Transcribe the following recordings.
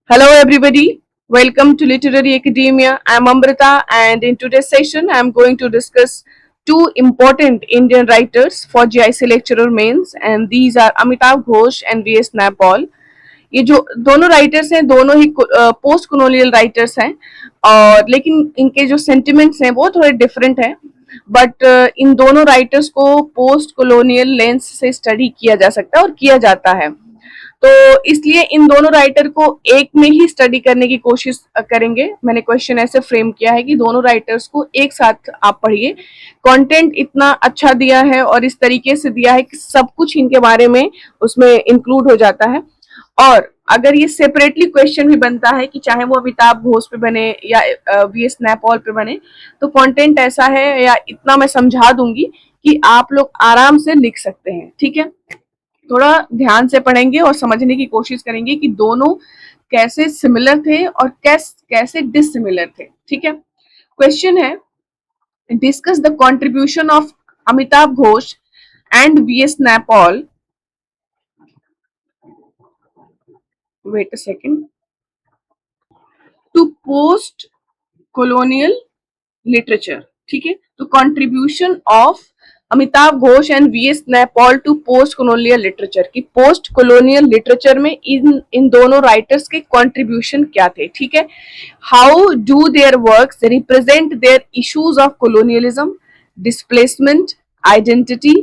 Hello, everybody. Welcome to Literary Academia. I'm Amrita, and in today's session, I'm going to discuss two important Indian writers for GIC lecturer mains, and these are Amitav Ghosh and V.S. Naipaul. ये जो दोनों writers हैं दोनों ही post colonial writers हैं और लेकिन इनके जो सेंटिमेंट्स हैं वो थोड़े डिफरेंट हैं बट इन दोनों राइटर्स को पोस्ट कॉलोनियल लेंस से स्टडी किया जा सकता है और किया जाता है तो इसलिए इन दोनों राइटर को एक में ही स्टडी करने की कोशिश करेंगे। मैंने क्वेश्चन ऐसे फ्रेम किया है कि दोनों राइटर्स को एक साथ आप पढ़िए। कंटेंट इतना अच्छा दिया है और इस तरीके से दिया है कि सब कुछ इनके बारे में उसमें इंक्लूड हो जाता है। और अगर ये सेपरेटली क्वेश्चन भी बनता है कि चाहे वो अमिताभ घोष पे बने या वीएस नैपॉल पे बने, तो कंटेंट ऐसा है या इतना मैं समझा दूंगी कि आप लोग आराम से लिख सकते हैं। ठीक है, थोड़ा ध्यान से पढ़ेंगे और समझने की कोशिश करेंगे कि दोनों कैसे सिमिलर थे और कैसे डिसिमिलर थे। ठीक है, क्वेश्चन है discuss the contribution of Amitabh Ghosh and VS Naipaul, wait a second, to post colonial literature। ठीक है, तो contribution of Amitabh Ghosh and VS Naipaul to post colonial literature की पोस्ट कॉलोनियल लिटरेचर में इन इन दोनों राइटर्स के कंट्रीब्यूशन क्या थे। ठीक है, how do their works represent their issues of colonialism, displacement, identity,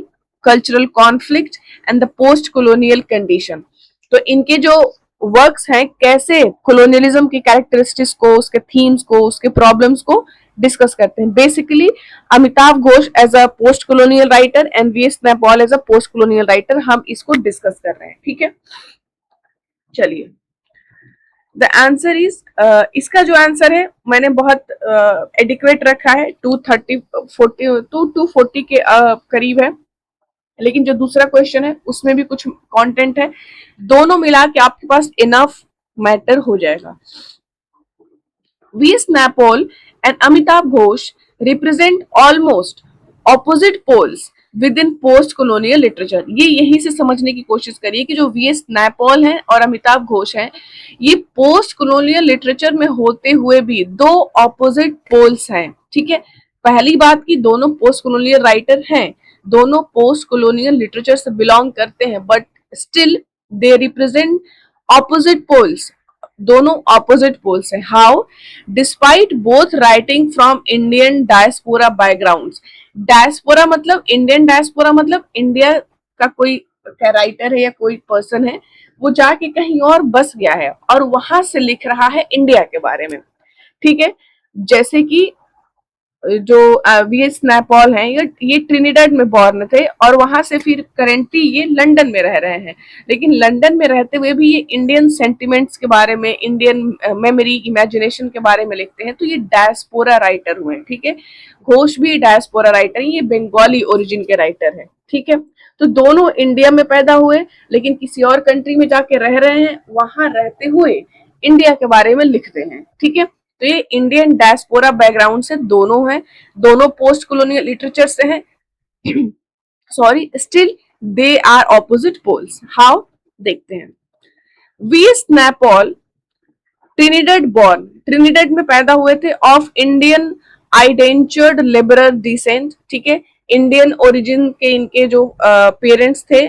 cultural conflict and the post colonial condition. तो इनके जो वर्क्स हैं कैसे कॉलोनियलिज्म की कैरेक्टरिस्टिक्स को, उसके थीम्स को, उसके प्रॉब्लम्स को डिस्कस करते हैं। Basically Amitabh Ghosh as a post colonial writer and VS Naipaul as a post colonial writer, हम इसको डिस्कस कर रहे हैं। ठीक है, चलिए द आंसर इज, इसका जो आंसर है मैंने बहुत एडिक्वेट रखा है, 240 के करीब है। लेकिन जो दूसरा क्वेश्चन है उसमें भी कुछ कंटेंट है, दोनों मिला के आपके पास इनफ मैटर हो जाएगा। V.S. Naipaul and Amitav Ghosh represent almost opposite poles within post colonial literature। ये यहीं से समझने की कोशिश करिए कि जो वीएस नायपॉल हैं और अमिताभ घोष हैं, ये पोस्ट कॉलोनियल लिटरेचर में होते हुए भी दो ऑपोजिट पोल्स हैं। ठीक है, पहली बात की दोनों पोस्ट कॉलोनियल राइटर हैं, दोनों पोस्ट कॉलोनियल लिटरेचर से बिलोंग करते हैं, but still they represent opposite poles, दोनों ऑपोजिट पोल्स हैं। How, despite both writing from Indian diaspora backgrounds. Diaspora मतलब इंडियन डायस्पोरा मतलब इंडिया का कोई राइटर है या कोई पर्सन है, वो जाके कहीं और बस गया है और वहां से लिख रहा है इंडिया के बारे में। ठीक है, जैसे कि जो वीएस नैपॉल हैं ये ट्रिनिडाड में बॉर्न थे और वहां से फिर करेंटली ये लंदन में रह रहे हैं, लेकिन लंदन में रहते हुए भी ये इंडियन सेंटिमेंट्स के बारे में, इंडियन मेमोरी इमेजिनेशन के बारे में लिखते हैं, तो ये डायस्पोरा राइटर हुए। ठीक है, घोष भी डायस्पोरा राइटर, ये बंगाली ओरिजिन के राइटर है। ठीक है, तो दोनों इंडिया में पैदा हुए लेकिन किसी और कंट्री में जाके रह रहे हैं, वहां रहते हुए इंडिया के बारे में लिखते हैं। ठीक है, तो ये इंडियन डायस्पोरा बैकग्राउंड से दोनों हैं, दोनों पोस्ट कॉलोनियल लिटरेचर से हैं। Sorry, still they are opposite poles. How, देखते हैं। VS Naipaul Trinidad born, Trinidad में पैदा हुए थे, of Indian indentured liberal descent. ठीक है, इंडियन ओरिजिन के इनके जो पेरेंट्स थे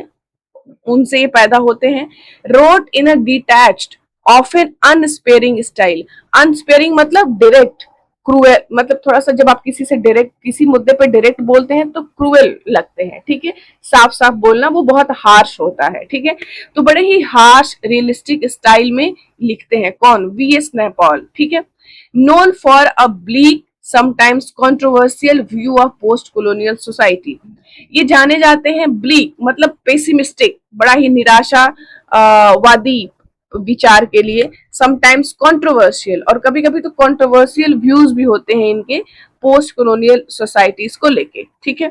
उनसे ये पैदा होते हैं। Wrote in a detached of an unsparing style. Unsparing मतलब डायरेक्ट, क्रूएल मतलब थोड़ा सा जब आप किसी से डायरेक्ट किसी मुद्दे पे डायरेक्ट बोलते हैं तो क्रूएल लगते हैं। ठीक है, साफ साफ बोलना वो बहुत हार्श होता है। ठीक है, तो बड़े ही हार्श रियलिस्टिक स्टाइल में लिखते हैं। कौन? वीएस नैपॉल। ठीक है, known for a bleak sometimes controversial view of post colonial society. ये जाने जाते हैं ब्लीक मतलब पेसिमिस्टिक, बड़ा ही निराशा वादी विचार के लिए, समटाइम्स कंट्रोवर्शियल और कभी कभी तो कंट्रोवर्शियल व्यूज भी होते हैं इनके पोस्ट कॉलोनियल सोसाइटीज को लेके। ठीक है,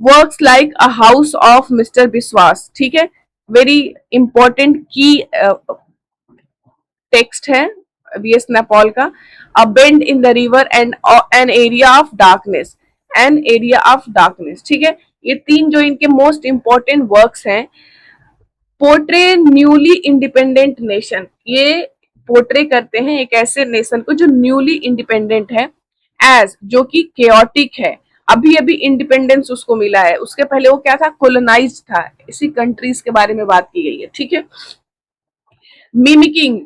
works like a house of mister Vishwas. ठीक है, वेरी इंपॉर्टेंट की टेक्स्ट है वीएस नैपॉल का। A bend in the river and an area of darkness, an area of darkness. ठीक है, ये तीन जो इनके मोस्ट इंपॉर्टेंट वर्क्स हैं पोर्ट्रे न्यूली इंडिपेंडेंट नेशन, ये पोर्ट्रे करते हैं एक ऐसे नेशन को जो न्यूली इंडिपेंडेंट है, एज जो कि केओटिक है, अभी अभी इंडिपेंडेंस उसको मिला है, उसके पहले वो क्या था, कोलोनाइज था। इसी कंट्रीज के बारे में बात की गई है, ठीक है। मिमिकिंग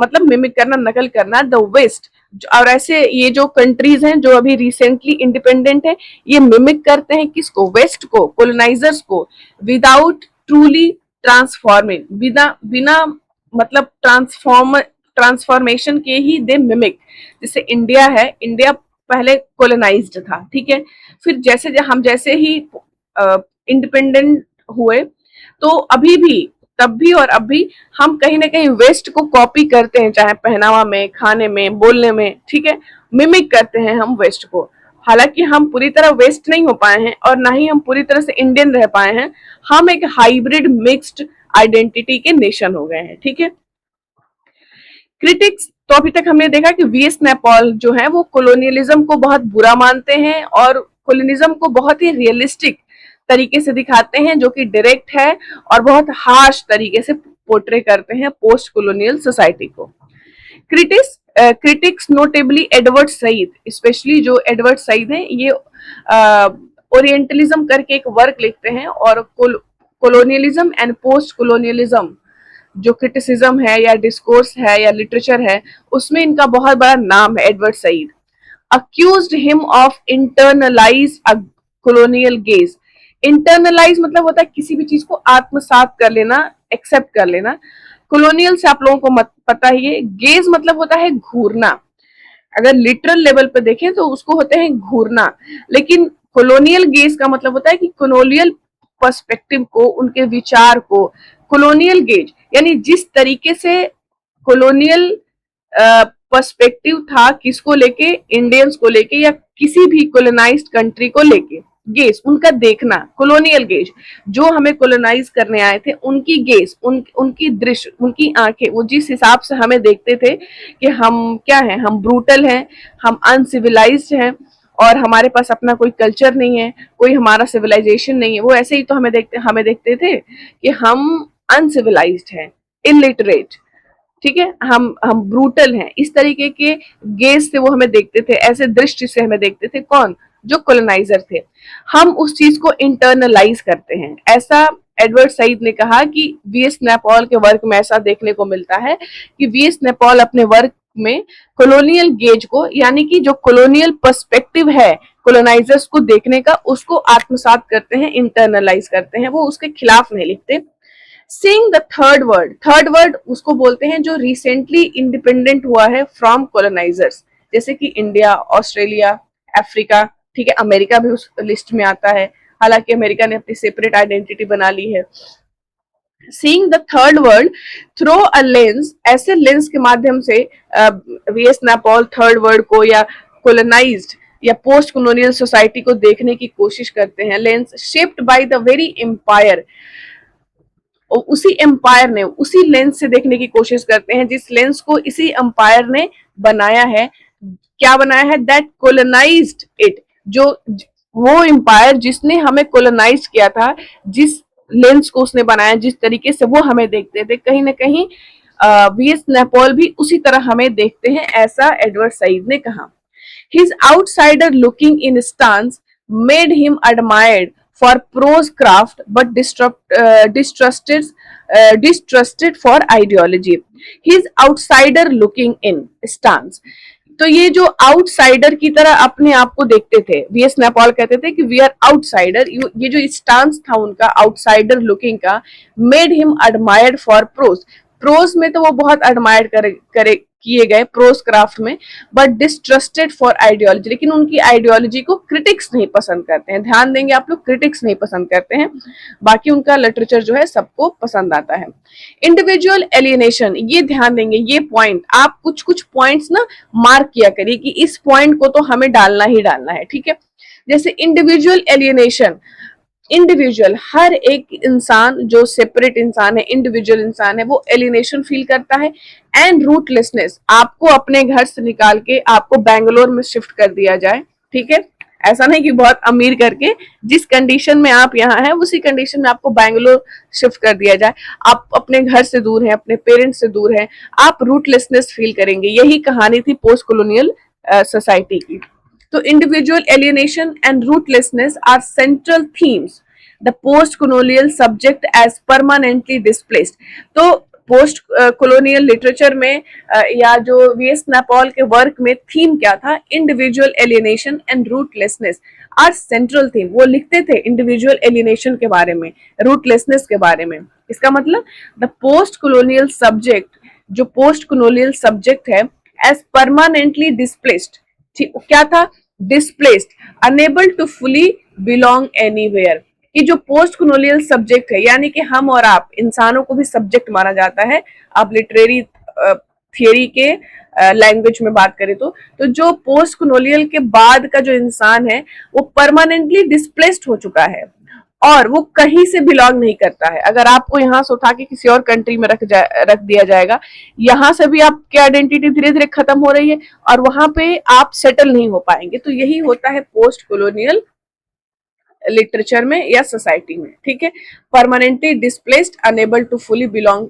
मतलब मिमिक करना, नकल करना, द वेस्ट, और ऐसे ये जो कंट्रीज हैं जो अभी रिसेंटली इंडिपेंडेंट है, ये मिमिक करते हैं किसको, वेस्ट को, कोलोनाइजर्स को, विदाउट ट्रूली ट्रांसफॉर्मिंग, बिना बिना मतलब ट्रांसफॉर्मेशन के ही दे मिमिक। जैसे इंडिया है, इंडिया पहले कोलोनाइज्ड था, ठीक है, फिर जैसे ही इंडिपेंडेंट हुए, तो अभी भी, तब भी और अब भी हम कहीं ना कहीं वेस्ट को कॉपी करते हैं, चाहे पहनावा में, खाने में, बोलने में, ठीक है, मिमिक करते हैं हम वेस्ट को। हालांकि हम पूरी तरह वेस्ट नहीं हो पाए हैं और ना ही हम पूरी तरह से इंडियन रह पाए हैं, हम एक हाइब्रिड मिक्स्ड आइडेंटिटी के नेशन हो गए हैं, ठीक है। क्रिटिक्स, तो अभी तक हमने देखा कि वीएस नैपॉल जो है वो कोलोनियलिज्म को बहुत बुरा मानते हैं और कोलोनिज्म को बहुत ही रियलिस्टिक तरीके से दिखाते हैं, जो कि डायरेक्ट है और बहुत हार्श तरीके से पोर्ट्रे करते हैं पोस्ट कॉलोनियल सोसाइटी को। Critics notably Edward Said, specially जो एडवर्ड सईद है, ये ओरिएंटलिज्म करके एक वर्क लिखते हैं, और कोलोनियलिज्म एंड पोस्ट कॉलोनियलिज्म जो क्रिटिसिज्म है या डिस्कोर्स है या लिटरेचर है, उसमें इनका बहुत बड़ा नाम है, Edward Said. Accused him of internalise a colonial gaze. Internalise मतलब होता है किसी भी चीज को आत्मसात कर लेना, एक्सेप्ट कर लेना। कॉलोनियल से आप लोगों को पता ही है, गेज मतलब होता है घूरना, अगर लिटरल लेवल पे देखें तो उसको होते हैं घूरना, लेकिन कॉलोनियल गेज का मतलब होता है कि कॉलोनियल पर्सपेक्टिव को, उनके विचार को, कॉलोनियल गेज यानी जिस तरीके से कॉलोनियल पर्सपेक्टिव था किसको लेके, इंडियंस को लेके या किसी भी कॉलोनाइज्ड कंट्री को लेके, गेज उनका देखना, कॉलोनियल गेज, जो हमें कॉलोनाइज करने आए थे उनकी गेज, उनकी दृश्य, उनकी आंखें, वो जिस हिसाब से हमें देखते थे कि हम क्या हैं, हम ब्रूटल हैं, हम अनसिविलाइज्ड हैं और हमारे पास अपना कोई कल्चर नहीं है, कोई हमारा सिविलाइजेशन नहीं है, वो ऐसे ही तो हमें देखते थे कि हम अनसिविलाइज्ड हैं, इलिटरेट, ठीक है, हम ब्रूटल हैं, इस तरीके के गेज से वो हमें देखते थे, ऐसे दृष्टि से हमें देखते थे, कौन, जो कॉलोनाइजर थे। हम उस चीज को इंटरनलाइज करते हैं, ऐसा एडवर्ड सईद ने कहा कि वीएस नैपॉल के वर्क में ऐसा देखने को मिलता है कि वीएस नैपॉल अपने वर्क में कॉलोनियल गेज को, यानी कि जो कॉलोनियल पर्सपेक्टिव है कॉलोनाइजर्स को देखने का, उसको आत्मसात करते हैं, इंटरनलाइज करते हैं, वो उसके खिलाफ नहीं लिखते। सीइंग द थर्ड वर्ड उसको बोलते हैं जो रिसेंटली इंडिपेंडेंट हुआ है फ्रॉम कॉलोनाइजर्स, जैसे कि इंडिया, ऑस्ट्रेलिया, अफ्रीका, ठीक है, अमेरिका भी उस लिस्ट में आता है, हालांकि अमेरिका ने अपनी सेपरेट आइडेंटिटी बना ली है। Seeing the third world through a lens, ऐसे लेंस के माध्यम से वीएस नैपॉल थर्ड वर्ल्ड को या कोलोनाइज्ड या पोस्ट कॉलोनियल सोसाइटी को देखने की कोशिश करते हैं। Lens shaped by the very empire, उसी एम्पायर ने, उसी लेंस से देखने की कोशिश करते हैं जिस लेंस को इसी एम्पायर ने बनाया है। क्या बनाया है, दैट कोलोनाइज्ड इट, जो वो एम्पायर जिसने हमें कोलोनाइज किया था, जिस लेंस को उसने बनाया, जिस तरीके से वो हमें देखते थे, कहीं ना कहीं वीएस नैपॉल भी उसी तरह हमें देखते हैं, ऐसा एडवर्ड सईद ने कहा। His outsider looking in stance made him admired for prose craft but distrusted for ideology. His outsider looking in stance, तो ये जो आउटसाइडर की तरह अपने आप को देखते थे, वीएस नैपॉल कहते थे कि वी आर आउटसाइडर, ये जो स्टांस था उनका आउटसाइडर लुकिंग का, made him admired for prose, prose में तो वो बहुत एडमायर करे किए गए प्रोज क्राफ्ट में, बट डिस्ट्रस्टेड फॉर आइडियोलॉजी, लेकिन उनकी आइडियोलॉजी को क्रिटिक्स नहीं पसंद करते हैं। ध्यान देंगे आप लोग, क्रिटिक्स नहीं पसंद करते हैं, बाकी उनका लिटरेचर जो है सबको पसंद आता है। इंडिविजुअल एलियनेशन, ये ध्यान देंगे, ये पॉइंट आप कुछ कुछ पॉइंट्स ना मार्क किया करिए कि इस पॉइंट को तो हमें डालना ही डालना है, ठीक है। जैसे इंडिविजुअल एलियनेशन, इंडिविजुअल, हर एक इंसान जो सेपरेट इंसान है, इंडिविजुअल इंसान है, वो एलिनेशन फील करता है। एंड रूटलेसनेस, आपको अपने घर से निकाल के आपको बैंगलोर में शिफ्ट कर दिया जाए, ठीक है, ऐसा नहीं कि बहुत अमीर करके, जिस कंडीशन में आप यहाँ हैं उसी कंडीशन में आपको बैंगलोर शिफ्ट कर दिया जाए, आप अपने घर से दूर हैं, अपने पेरेंट्स से दूर हैं, आप रूटलेसनेस फील करेंगे। यही कहानी थी पोस्ट कॉलोनियल सोसाइटी की। तो individual alienation and rootlessness are central themes the post colonial subject as permanently displaced. तो पोस्ट कॉलोनियल लिटरेचर में या जो वीएस नैपॉल के वर्क में थीम क्या था, individual alienation and rootlessness are central theme. वो लिखते थे इंडिविजुअल एलियनेशन के बारे में, रूटलेसनेस के बारे में। इसका मतलब द पोस्ट कॉलोनियल सब्जेक्ट, जो पोस्ट कॉलोनियल सब्जेक्ट है, एज परमानेंटली डिस्प्लेस्ड, क्या था, displaced, unable to fully belong anywhere. कि जो पोस्ट कॉलोनियल सब्जेक्ट है, यानी कि हम और आप इंसानों को भी सब्जेक्ट माना जाता है, आप लिटरेरी थियरी के लैंग्वेज में बात करें तो जो पोस्ट कॉलोनियल के बाद का जो इंसान है वो परमानेंटली डिस्प्लेस्ड हो चुका है और वो कहीं से बिलोंग नहीं करता है। अगर आपको यहाँ से उठा के किसी और कंट्री में रख दिया जाएगा, यहाँ से भी आपकी आइडेंटिटी धीरे धीरे खत्म हो रही है और वहां पे आप सेटल नहीं हो पाएंगे। तो यही होता है पोस्ट कॉलोनियल लिटरेचर में या सोसाइटी में, ठीक है। Permanently displaced, unable to fully belong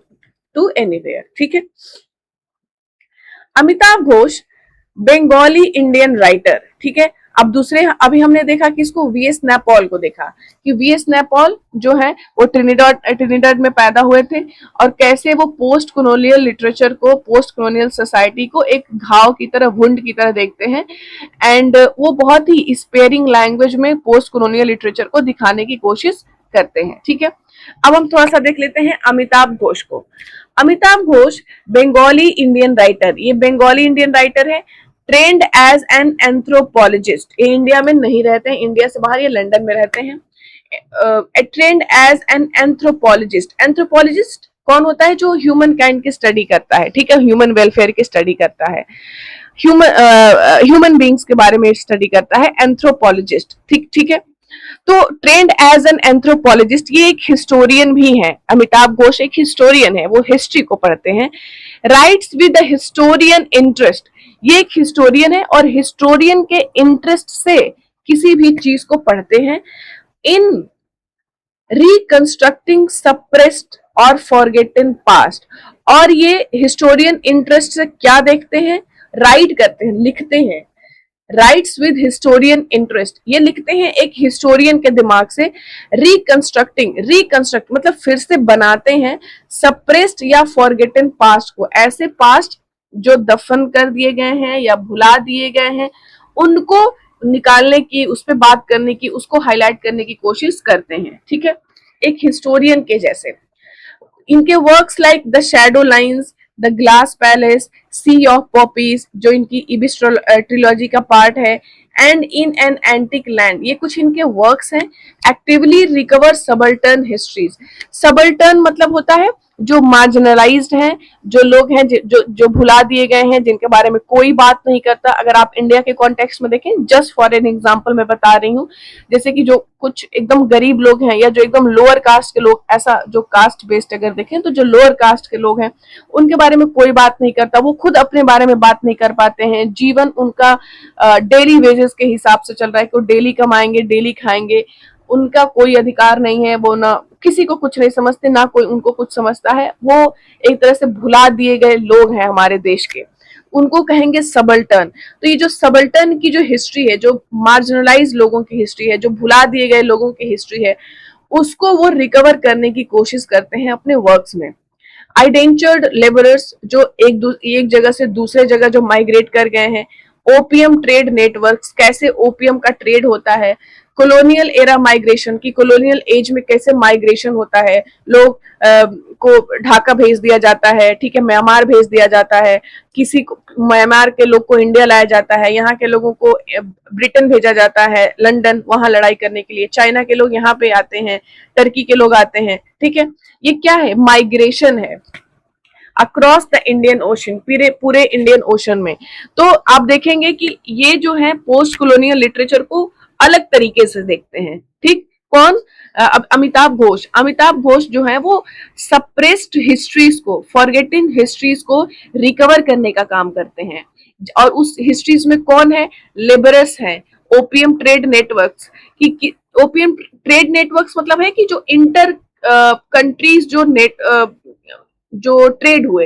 to anywhere, ठीक है। अमिताभ घोष बंगाली इंडियन राइटर, ठीक है। अब दूसरे, अभी हमने देखा कि इसको वीएस नैपॉल को देखा कि वीएस नैपॉल जो है वो ट्रिनिडाद में पैदा हुए थे और कैसे वो पोस्ट कॉलोनियल लिटरेचर को, पोस्ट कॉलोनियल सोसाइटी को एक घाव की तरह, वुंड की तरह देखते हैं एंड वो बहुत ही स्पेयरिंग लैंग्वेज में पोस्ट कॉलोनियल लिटरेचर को दिखाने की कोशिश करते हैं, ठीक है। अब हम थोड़ा सा देख लेते हैं अमिताभ घोष को। अमिताभ घोष बंगाली इंडियन राइटर, ये बंगाली इंडियन राइटर है, ट्रेंड एज एन एंथ्रोपोलॉजिस्ट, ये इंडिया में नहीं रहते हैं, इंडिया से बाहर ये लंदन में रहते हैं। Trained as an anthropologist, anthropologist कौन होता है, जो ह्यूमन काइंड की स्टडी करता है, ठीक है, ह्यूमन वेलफेयर की स्टडी करता है, ह्यूमन बींग्स के बारे में स्टडी करता है, एंथ्रोपोलॉजिस्ट, ठीक है। तो ट्रेंड एज एन एंथ्रोपोलॉजिस्ट, ये एक हिस्टोरियन भी है। अमिताभ घोष एक हिस्टोरियन है, वो हिस्ट्री को पढ़ते हैं। Rights with the historian interest, ये एक हिस्टोरियन है और हिस्टोरियन के इंटरेस्ट से किसी भी चीज को पढ़ते हैं। इन रिकंस्ट्रक्टिंग सप्रेस्ड और फॉरगेटन पास्ट, और ये हिस्टोरियन इंटरेस्ट से क्या देखते हैं, राइट करते हैं, लिखते हैं। राइट्स विद हिस्टोरियन इंटरेस्ट, ये लिखते हैं एक हिस्टोरियन के दिमाग से। रिकंस्ट्रक्ट मतलब फिर से बनाते हैं सप्रेस्ड या फॉरगेटन पास्ट को, ऐसे पास्ट जो दफन कर दिए गए हैं या भुला दिए गए हैं, उनको निकालने की, उस पर बात करने की, उसको हाईलाइट करने की कोशिश करते हैं, ठीक है, एक हिस्टोरियन के जैसे। इनके works like the shadow lines, the glass palace, sea of poppies, जो इनकी इबिस ट्रिलॉजी का पार्ट है, and in an antique land, ये कुछ इनके वर्क्स हैं। Actively recover subaltern histories, subaltern मतलब होता है जो मार्जिनलाइज्ड हैं, जो लोग हैं जो भुला दिए गए हैं, जिनके बारे में कोई बात नहीं करता। अगर आप इंडिया के कॉन्टेक्स्ट में देखें, जस्ट फॉर एन एग्जांपल मैं बता रही हूँ, जैसे कि जो कुछ एकदम गरीब लोग हैं या जो एकदम लोअर कास्ट के लोग, ऐसा जो कास्ट बेस्ड अगर देखें तो जो लोअर कास्ट के लोग हैं उनके बारे में कोई बात नहीं करता, वो खुद अपने बारे में बात नहीं कर पाते हैं। जीवन उनका डेली वेजेस के हिसाब से चल रहा है कि वो डेली कमाएंगे, डेली खाएंगे, उनका कोई अधिकार नहीं है, वो ना किसी को कुछ नहीं समझते, ना कोई उनको कुछ समझता है। वो एक तरह से भुला दिए गए लोग हैं हमारे देश के, उनको कहेंगे सबल्टर्न। तो ये जो सबल्टर्न की जो हिस्ट्री है, जो मार्जिनलाइज लोगों की हिस्ट्री है, जो भुला दिए गए लोगों की हिस्ट्री है, उसको वो रिकवर करने की कोशिश करते हैं अपने वर्क्स में। आइडेंचर्ड लेबरर्स, जो एक जगह से दूसरे जगह जो माइग्रेट कर गए हैं। ओपियम ट्रेड नेटवर्क्स, कैसे ओपियम का ट्रेड होता है। कॉलोनियल एरा माइग्रेशन, की कॉलोनियल एज में कैसे माइग्रेशन होता है, लोग को ढाका भेज दिया जाता है, ठीक है, म्यांमार भेज दिया जाता है, किसी को म्यांमार के लोग को इंडिया लाया जाता है, यहाँ के लोगों को ब्रिटेन भेजा जाता है, लंदन, वहां लड़ाई करने के लिए। चाइना के लोग यहाँ पे आते हैं, टर्की के लोग आते हैं, ठीक है। ये क्या है, माइग्रेशन है अक्रॉस द इंडियन ओशन, पूरे इंडियन ओशन में। तो आप देखेंगे कि ये जो है पोस्ट कॉलोनियल लिटरेचर को अलग तरीके से देखते हैं, ठीक। कौन, अब अमिताभ घोष जो है वो सप्रेस्ड हिस्ट्रीज को, फॉरगेटिंग हिस्ट्रीज को रिकवर करने का काम करते हैं। और उस हिस्ट्रीज में कौन है, लेबरर्स हैं, ओपीएम ट्रेड नेटवर्क्स कि ओपीएम ट्रेड नेटवर्क्स मतलब है कि जो इंटर कंट्रीज जो ट्रेड हुए,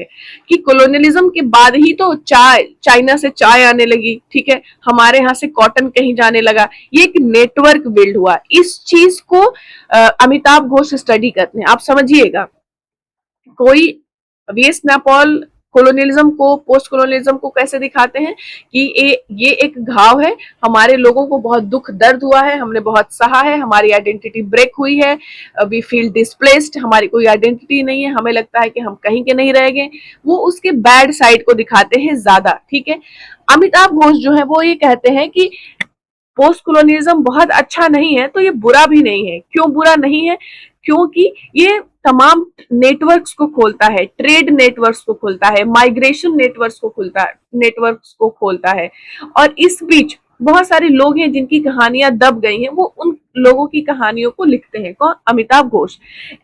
कि कॉलोनियलिज्म के बाद ही तो चाइना से चाय आने लगी, ठीक है, हमारे यहाँ से कॉटन कहीं जाने लगा, ये एक नेटवर्क बिल्ड हुआ। इस चीज को अमिताभ घोष स्टडी करते हैं। आप समझिएगा, कोई वीएस नैपॉल कॉलोनियलिज्म को, पोस्ट कॉलोनियलिज्म को कैसे दिखाते हैं कि ये एक घाव है, हमारे लोगों को बहुत दुख दर्द हुआ है, हमने बहुत सहा है, हमारी आइडेंटिटी ब्रेक हुई है, वी फील डिस्प्लेस्ड, हमारी कोई आइडेंटिटी नहीं है, हमें लगता है कि हम कहीं के नहीं रह गए। वो उसके बैड साइड को दिखाते हैं ज्यादा, ठीक है। अमिताभ घोष जो है वो ये कहते हैं कि पोस्ट कॉलोनियलिज्म बहुत अच्छा नहीं है, तो ये बुरा भी नहीं है। क्यों बुरा नहीं है? क्योंकि ये तमाम नेटवर्क्स को खोलता है, ट्रेड नेटवर्क्स को खोलता है, माइग्रेशन नेटवर्क्स को खोलता है। और इस बीच बहुत सारे लोग हैं जिनकी कहानियां दब गई हैं, वो उन लोगों की कहानियों को लिखते हैं। कौन? अमिताभ घोष।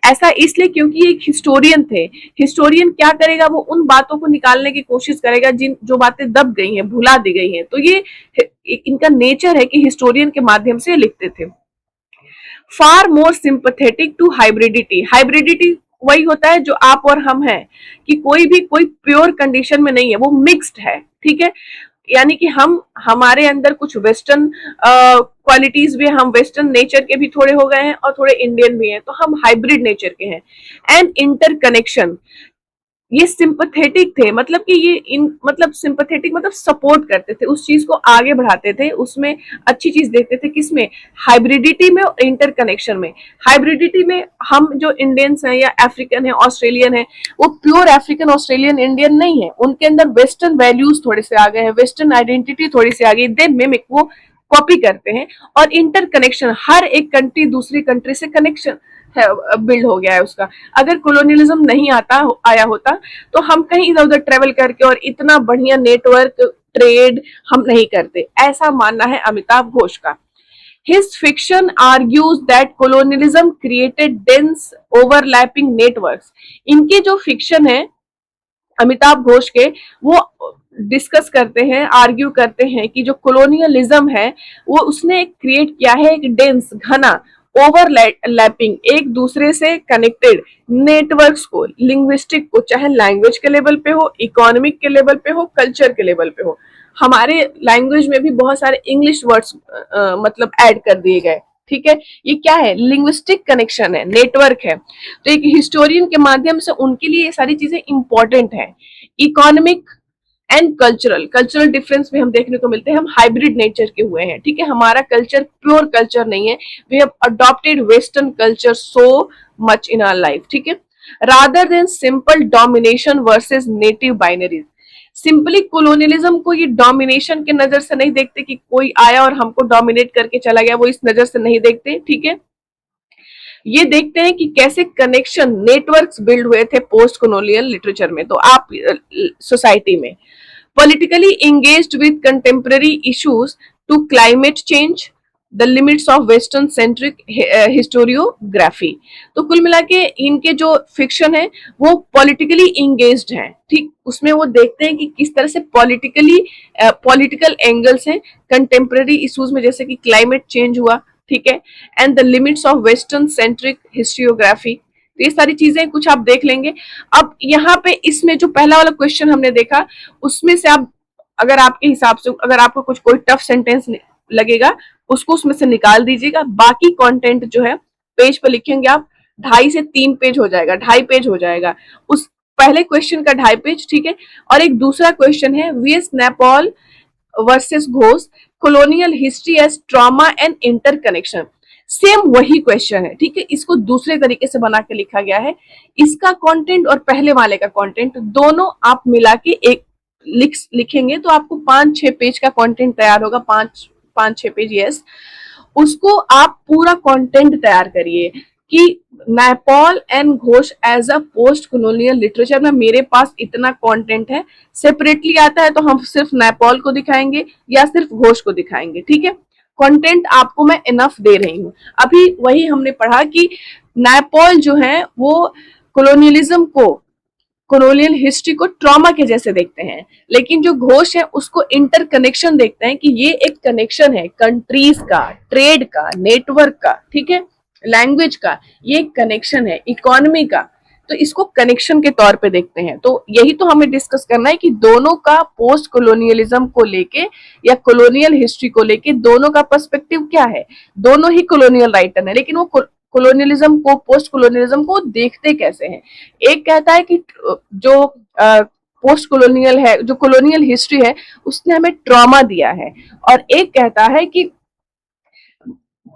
ऐसा इसलिए क्योंकि एक हिस्टोरियन थे। हिस्टोरियन क्या करेगा? वो उन बातों को निकालने की कोशिश करेगा जो बातें दब गई हैं, भुला दी गई हैं। तो ये इनका नेचर है कि हिस्टोरियन के माध्यम से लिखते थे। फार मोर सिंपथेटिक टू हाइब्रिडिटी। हाइब्रिडिटी वही होता है जो आप और हम हैं, कि कोई प्योर कंडीशन में नहीं है, वो मिक्स्ड है, ठीक है। यानी कि हमारे अंदर कुछ वेस्टर्न क्वालिटीज भी है, हम वेस्टर्न नेचर के भी थोड़े हो गए हैं और थोड़े इंडियन भी हैं, तो हम हाइब्रिड नेचर के हैं। एंड इंटरकनेक्शन, ये सिंपथेटिक थे, मतलब कि मतलब सिंपथेटिक मतलब सपोर्ट करते थे, उस चीज को आगे बढ़ाते थे, उसमें अच्छी चीज देखते थे। किसमें? हाइब्रिडिटी में और इंटरकनेक्शन में। हाइब्रिडिटी में हम जो इंडियंस हैं या अफ्रीकन है, ऑस्ट्रेलियन है, वो प्योर अफ्रीकन ऑस्ट्रेलियन इंडियन नहीं है, उनके अंदर वेस्टर्न वैल्यूज थोड़े से आ गए हैं, वेस्टर्न आइडेंटिटी थोड़ी सी आ गई, दे मिमिक, वो कॉपी करते हैं। और इंटरकनेक्शन, हर एक कंट्री दूसरी कंट्री से कनेक्शन बिल्ड हो गया है उसका। अगर कॉलोनियलिज्म नहीं आया होता तो हम कहीं इधर उधर ट्रेवल करके और इतना बढ़िया नेटवर्क ट्रेड हम नहीं करते, ऐसा मानना है अमिताभ घोष का। His fiction argues that colonialism created dense overlapping networks. इनके जो फिक्शन है अमिताभ घोष के, वो डिस्कस करते हैं, आर्ग्यू करते हैं कि जो कॉलोनियलिज्म है वो उसने क्रिएट किया है एक डेंस, घना, ओवरलैपिंग, एक दूसरे से कनेक्टेड नेटवर्क्स को, लिंग्विस्टिक को, चाहे लैंग्वेज के लेवल पे हो, इकोनॉमिक के लेवल पे हो, कल्चर के लेवल पे हो। हमारे लैंग्वेज में भी बहुत सारे इंग्लिश वर्ड्स मतलब ऐड कर दिए गए, ठीक है। ये क्या है? लिंग्विस्टिक कनेक्शन है, नेटवर्क है। तो एक हिस्टोरियन के माध्यम से उनके लिए ये सारी चीजें इंपॉर्टेंट है। इकोनॉमिक एंड कल्चरल डिफरेंस भी हम देखने को मिलते हैं। हम हाइब्रिड नेचर के हुए हैं, ठीक है, हमारा कल्चर प्योर कल्चर नहीं है। We have adopted western culture so much in our life, ठीक है, rather than simple domination versus native binaries. Simply colonialism को ये डोमिनेशन के नजर से नहीं देखते कि कोई आया और हमको डोमिनेट करके चला गया, वो इस नजर से नहीं देखते, ठीक है। ये देखते हैं कि कैसे कनेक्शन, नेटवर्क्स बिल्ड हुए थे पोस्ट कॉलोनियल लिटरेचर में। तो आप सोसाइटी में politically engaged with contemporary issues to climate change, the limits of western centric historiography। तो कुल मिला के इनके जो फिक्शन है वो पॉलिटिकली इंगेज्ड हैं, ठीक, उसमें वो देखते हैं कि किस तरह से पॉलिटिकल एंगल्स हैं कंटेम्प्रेरी इश्यूज में, जैसे कि क्लाइमेट चेंज हुआ, ठीक है, and the limits of western centric historiography. तो ये सारी चीजें कुछ आप देख लेंगे। अब यहाँ पे इसमें जो पहला वाला क्वेश्चन हमने देखा, उसमें से आप, अगर आपके हिसाब से, अगर आपको कुछ कोई टफ सेंटेंस लगेगा, उसको उसमें से निकाल दीजिएगा। बाकी कंटेंट जो है पेज पर लिखेंगे आप, 2.5 से 3 पेज हो जाएगा, 2.5 पेज हो जाएगा उस पहले क्वेश्चन का 2.5 पेज, ठीक है। और एक दूसरा क्वेश्चन है VS Naipaul versus Ghosh, colonial history as trauma and interconnection. Same वही क्वेश्चन है, ठीक है, इसको दूसरे तरीके से बना के लिखा गया है। इसका कंटेंट और पहले वाले का कंटेंट दोनों आप मिला के एक लिखेंगे तो आपको 5-6 पेज का कंटेंट तैयार होगा, 5-6 पेज, यस। उसको आप पूरा कंटेंट तैयार करिए कि Naipaul and Ghosh as a post colonial literature में मेरे पास इतना कंटेंट है। सेपरेटली आता है तो हम सिर्फ नैपॉल को दिखाएंगे या सिर्फ घोष को दिखाएंगे, ठीक है। कंटेंट आपको मैं इनफ दे रही हूँ। अभी वही हमने पढ़ा कि नैपॉल जो है वो कॉलोनियलिज्म को कॉलोनियल हिस्ट्री को ट्रॉमा के जैसे देखते हैं, लेकिन जो घोष है उसको इंटरकनेक्शन देखते हैं कि ये एक कनेक्शन है कंट्रीज का, ट्रेड का, नेटवर्क का, ठीक है, लैंग्वेज का, ये एक कनेक्शन है इकोनॉमी का, तो इसको कनेक्शन के तौर पे देखते हैं। तो यही तो हमें डिस्कस करना है कि दोनों का पोस्ट कॉलोनियलिज्म को लेके या कॉलोनियल हिस्ट्री को लेके दोनों का पर्सपेक्टिव क्या है। दोनों ही कॉलोनियल राइटर है, लेकिन वो कॉलोनियलिज्म को, पोस्ट कॉलोनियलिज्म को देखते कैसे हैं। एक कहता है कि जो पोस्ट कॉलोनियल है, जो कॉलोनियल हिस्ट्री है, उसने हमें ट्रॉमा दिया है, और एक कहता है कि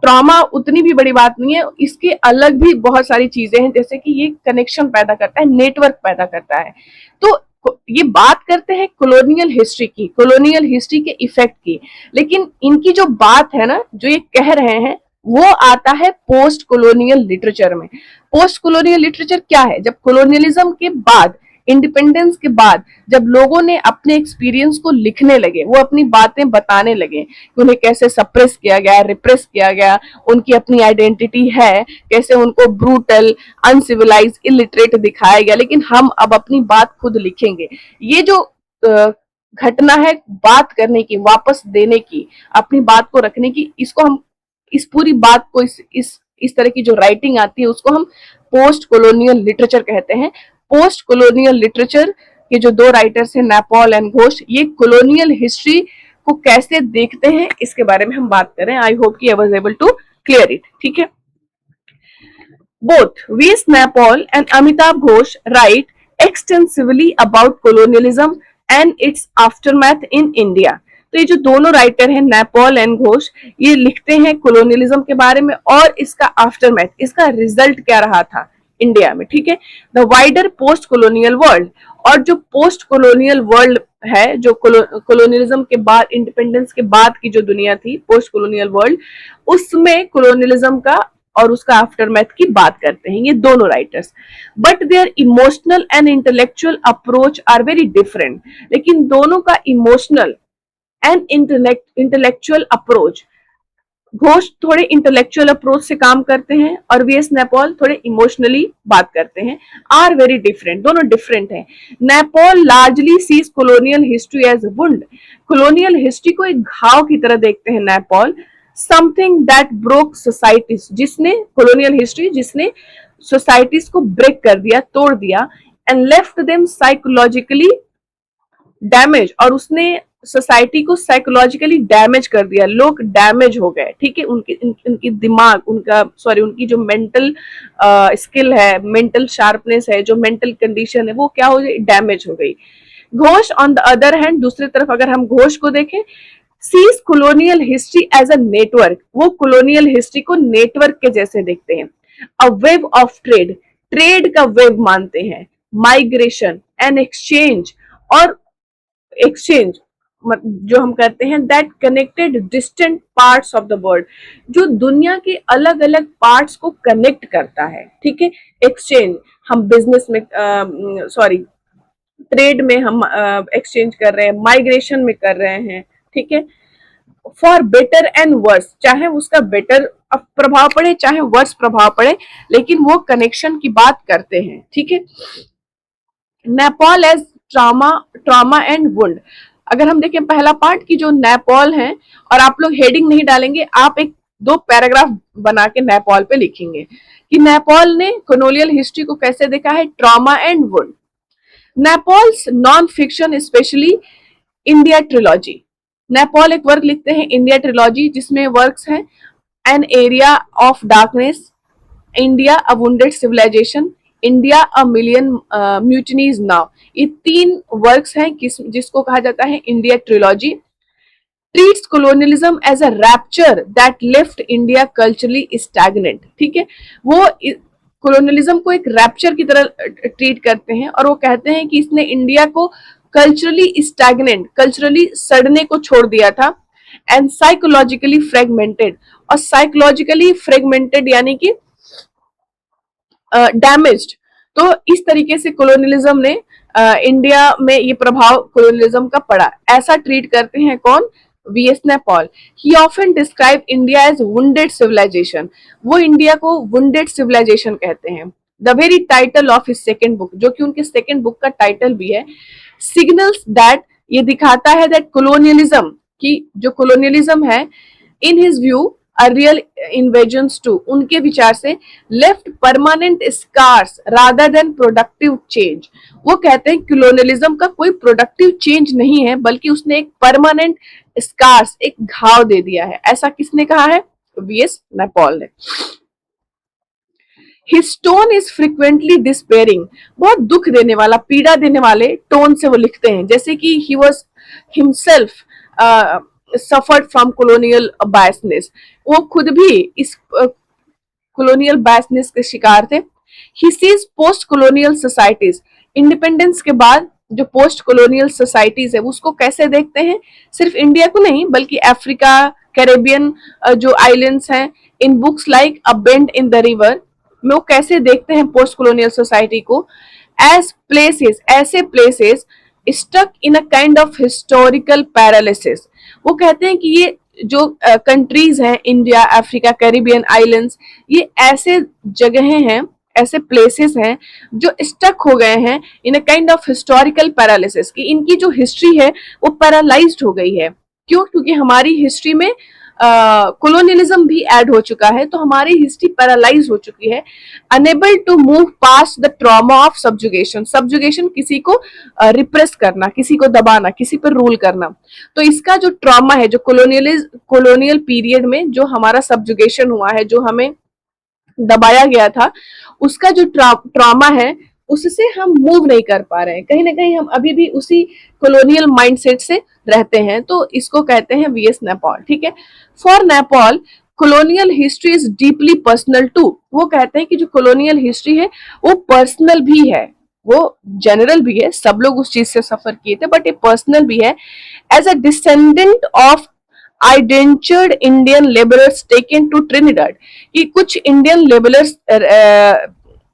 ट्रॉमा उतनी भी बड़ी बात नहीं है, इसके अलग भी बहुत सारी चीजें हैं, जैसे कि ये कनेक्शन पैदा करता है, नेटवर्क पैदा करता है। तो ये बात करते हैं कॉलोनियल हिस्ट्री की, कॉलोनियल हिस्ट्री के इफेक्ट की, लेकिन इनकी जो बात है ना, जो ये कह रहे हैं, वो आता है पोस्ट कॉलोनियल लिटरेचर में। पोस्ट कॉलोनियल लिटरेचर क्या है? जब कॉलोनियलिज्म के बाद, इंडिपेंडेंस के बाद, जब लोगों ने अपने एक्सपीरियंस को लिखने लगे, वो अपनी बातें बताने लगे कि उन्हें कैसे सप्रेस किया गया, रिप्रेस किया गया, उनकी अपनी आइडेंटिटी है, कैसे उनको ब्रूटल, अनसिविलाइज, इलिटरेट दिखाया गया, लेकिन हम अब अपनी बात खुद लिखेंगे। ये जो घटना है बात करने की, वापस देने की, अपनी बात को रखने की, इसको हम, इस पूरी बात को, इस तरह की जो राइटिंग आती है, उसको हम पोस्ट कॉलोनियल लिटरेचर कहते हैं। पोस्ट कॉलोनियल लिटरेचर के जो दो राइटर्स हैं, नैपॉल एंड घोष, ये कॉलोनियल हिस्ट्री को कैसे देखते हैं इसके बारे में हम बात करें। आई होप कि I was able to clear it, ठीक है। Both V.S. Naipaul and Amitabh Ghosh write extensively about colonialism and its aftermath in India. तो ये जो दोनों राइटर हैं, नैपॉल एंड घोष, ये लिखते हैं कॉलोनियलिज्म के बारे में और इसका आफ्टरमैथ, इसका रिजल्ट क्या रहा था इंडिया में, ठीक है। The wider post colonial world, और जो पोस्ट कॉलोनियल वर्ल्ड है, जो कॉलोनियलिज्म के बाद, इंडिपेंडेंस के बाद की जो दुनिया थी, पोस्ट कॉलोनियल वर्ल्ड, उसमें कॉलोनियलिज्म का और उसका आफ्टरमैथ की बात करते हैं ये दोनों writers. But their emotional and intellectual approach are very different. लेकिन दोनों का emotional and intellectual approach, Ghosh थोड़े इंटेलेक्चुअल अप्रोच से काम करते हैं और वीएस नैपॉल थोड़े इमोशनली बात करते हैं, आर वेरी डिफरेंट, दोनों डिफरेंट हैं। Naipaul largely sees colonial history as wound, colonial history को एक घाव की तरह देखते हैं Naipaul. Something that broke societies, जिसने कॉलोनियल हिस्ट्री, जिसने सोसाइटीज को ब्रेक कर दिया, तोड़ दिया, and left them psychologically damage, और उसने सोसाइटी को साइकोलॉजिकली डैमेज कर दिया, लोग डैमेज हो गए, ठीक है, उनकी दिमाग, उनकी जो मेंटल स्किल है, मेंटल शार्पनेस है, जो मेंटल कंडीशन है, वो क्या हो गई, डैमेज हो गई। Ghosh on the other hand, दूसरी तरफ अगर हम घोष को देखें, sees colonial history as a network, वो कॉलोनियल हिस्ट्री को नेटवर्क के जैसे देखते हैं। A web of trade, trade का वेब मानते हैं, माइग्रेशन एंड एक्सचेंज, और एक्सचेंज जो हम करते हैं, that connected distant parts of the world, जो दुनिया के अलग अलग पार्ट्स को कनेक्ट करता है, ठीक है। एक्सचेंज, हम बिजनेस में, ट्रेड में हम एक्सचेंज कर रहे हैं, माइग्रेशन में कर रहे हैं, ठीक है। फॉर बेटर एंड वर्स, चाहे उसका बेटर प्रभाव पड़े चाहे वर्स प्रभाव पड़े, लेकिन वो कनेक्शन की बात करते हैं, ठीक है। नैपॉल एज ट्रॉमा एंड वुंड, अगर हम देखें पहला पार्ट की जो नैपॉल है, और आप लोग हेडिंग नहीं डालेंगे, आप एक दो पैराग्राफ बना के नैपॉल पे लिखेंगे कि नैपॉल ने कॉलोनियल हिस्ट्री को कैसे देखा है, trauma and wound. Naipaul's non fiction, specially India trilogy, Naipaul एक वर्क लिखते हैं इंडिया ट्रिलॉजी, जिसमें वर्क्स हैं an area of darkness, India a wounded civilization, India a million mutinies now, ये तीन वर्क्स हैं जिसको कहा जाता है India trilogy. Treats colonialism as a rupture that left India culturally stagnant, ठीक है, वो कॉलोनियलिज्म को एक रैप्चर की तरह ट्रीट करते हैं, और वो कहते हैं कि इसने इंडिया को कल्चरली स्टैग्नेंट, कल्चरली सड़ने को छोड़ दिया था, एंड साइकोलॉजिकली फ्रेगमेंटेड, और साइकोलॉजिकली फ्रेगमेंटेड यानी कि डैमेज्ड। तो इस तरीके से कॉलोनियलिज्म ने इंडिया में ये प्रभाव कॉलोनियलिज्म का पड़ा, ऐसा ट्रीट करते हैं कौन, VS Naipaul. He often describe India as wounded civilization, वो इंडिया को वुंडेड सिविलाइजेशन कहते हैं। The very title of his second book, जो कि उनके सेकेंड बुक का टाइटल भी है, सिग्नल्स दैट, ये दिखाता है दैट कोलोनियलिज्म, की जो कोलोनियलिज्म है, in his view a real invasions too, उनके विचार से left permanent scars rather than productive change. वो कहते हैं कोलोनियलिज्म का कोई प्रोडक्टिव चेंज नहीं है, बल्कि उसने एक परमानेंट स्कार्स, एक घाव दे दिया है। ऐसा किसने कहा है? वीएस नैपॉल ने। His tone is frequently despairing, बहुत दुख देने वाला, पीड़ा देने वाले टोन से वो लिखते हैं, जैसे कि he was himself suffered from colonial biasness, वो खुद भी इस colonial biasness के शिकार थे। He sees post colonial societies, independence के बाद जो पोस्ट colonial societies है उसको कैसे देखते हैं, सिर्फ इंडिया को नहीं बल्कि अफ्रीका, कैरेबियन जो आइलैंड्स हैं, in books like a bend in the river में वो कैसे देखते हैं पोस्ट कॉलोनियल सोसाइटी को, एज प्लेसेस, ऐसे places stuck in a kind of historical paralysis. वो कहते हैं कि ये जो कंट्रीज हैं, इंडिया, अफ्रीका, कैरिबियन आइलैंड्स, ये ऐसे जगहें हैं, ऐसे प्लेसेस हैं जो स्टक हो गए हैं in a kind of historical paralysis, कि इनकी जो हिस्ट्री है वो पैरालाइज्ड हो गई है। क्यों? क्योंकि हमारी हिस्ट्री में कोलोनियलिज्म भी ऐड हो चुका है, तो हमारी हिस्ट्री पैरालाइज हो चुकी है। Unable to move past the trauma of subjugation, subjugation किसी को रिप्रेस करना, किसी को दबाना, किसी पर रूल करना। तो इसका जो ट्रॉमा है, जो कोलोनियल पीरियड में जो हमारा सब्जुगेशन हुआ है, जो हमें दबाया गया था, उसका जो ट्रॉमा है उससे हम मूव नहीं कर पा रहे हैं, कहीं ना कहीं हम अभी भी उसी कॉलोनियल माइंडसेट से रहते हैं। तो इसको कहते हैं वीएस नैपॉल। ठीक है, for Naipaul colonial history is deeply personal to, वो कहते हैं कि जो कॉलोनियल हिस्ट्री है वो पर्सनल भी है, वो जनरल भी है, सब लोग उस चीज से सफर किए थे, बट ये पर्सनल भी है। As a descendant of indentured Indian labourers taken to Trinidad, कि कुछ इंडियन